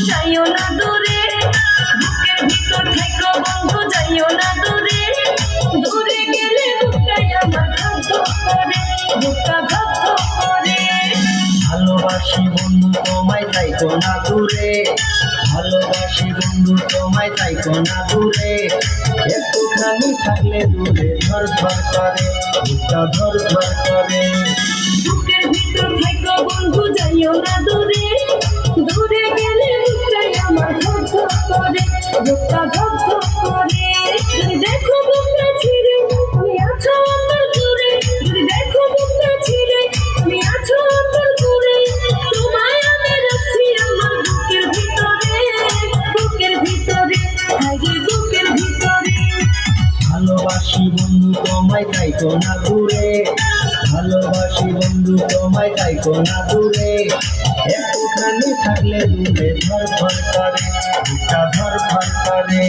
যাইও না দূরে, বুকের ভিতর থেকো বন্ধু যাইও না দূরে, দূরে গেলে বুকটাই আমার ধক ধক করে, বুকটা ধক ধক করে। ভালোবাসি বন্ধু তোমায় তাইকো না দূরে, ভালোবাসি বন্ধু তোমায় তাইকো না দূরে, একটুখানি থাকলে দূরে ধর ধর করে, বুকটা ধর ধর করে। বুকের ভিতর থেকো বন্ধু যাইও না দূরে, দূরে গেলে বুকটাই আমার ধক ধক করে, বুকটা ধক ধক করে। যদি দেখো বুকটা ছিঁড়ে তুমি আছো অন্তর জুড়ে, যদি দেখো বুকটা ছিঁড়ে তুমি আছো অন্তর জুড়ে, তোমায় আমি রাখছি আমার বুকের ভিতরে, বুকের ভিতরে, হায়রে বুকের ভিতরে। ভালোবাসি বন্ধু তোমায় তাইকো না দূরে, ভালোবাসি বন্ধু তোমায় তাইকো না দূরে, একটুখানি থাকলে দূরে ধর ধর করে, বুকটা ধর ধর করে।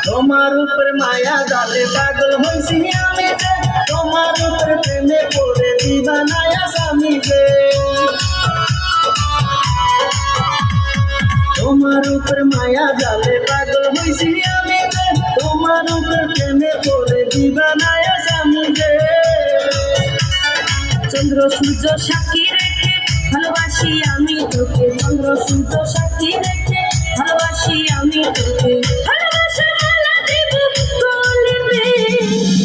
তোমার উপর মায়া জালে পাগল হইছি আমি যে, তোমার উপর প্রেমে পড়ে দিবানায়া স্বামী যে, তোমার উপর মায়া জালে পাগল হইছি আমি যে, তোমার উপর প্রেমে পড়ে দিবানায়া স্বামী যে। চন্দ্র সূর্য সাক্ষী রেখে ভালোবাসি আমি তোকে, চন্দ্র সূর্য সাক্ষী রেখে ভালোবাসি আমি তোকে,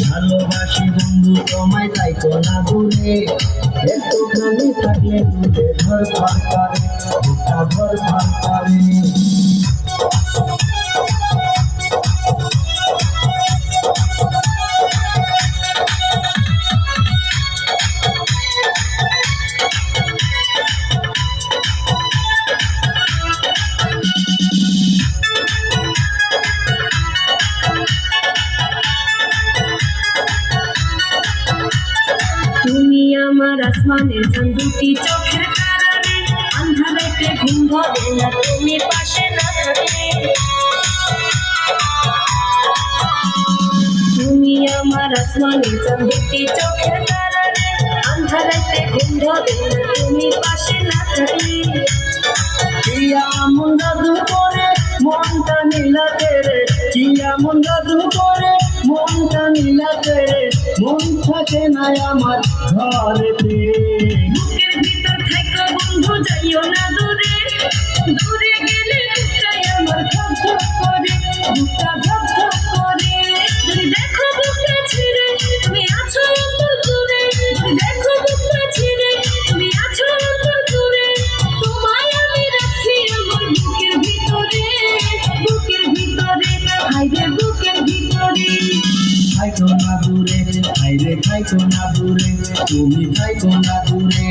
ভালোবাসি বন্ধু তোমায় তাইকো না দূরে, একটুখানি থাকলে দূরে ধর ধর করে, বুকটা ধর ধর করে। তুমি আমার আসমানের চাঁদ, দুটি চোখের তারারে, আন্ধারেতে ঘুম ধরে না তুমি পাশে না থাকলে। তুমি আমার আসমানের চাঁদ, দুটি চোখের তারারে, আন্ধারেতে ঘুম ধরে না তুমি পাশে না থাকলে। কিয়া মন জাদু করে মনটা নীলাতে রে, কিয়া মন জাদু করে মনটা নীলাতে রে, মন থাকে না আমার ঘরেতে। বুকের ভিতর থেকো বন্ধু যাইও না দূরে, দূরে গেলে বুকটাই আমার ধক ধক করে, বুকটা ধক ধক করে। যদি দেখো বুকটা ছিঁড়ে তুমি আছো অন্তর জুড়ে, যদি দেখো বুকটা ছিঁড়ে তুমি আছো অন্তর জুড়ে, তোমায় আমি রাখছি আমার বুকের ভিতরে, বুকের ভিতরে, হায়রে বুকের ভিতরে। থাইকো না দূরে, হায়রে থাইকো না দূরে, তুমি থাইকো না দূরে।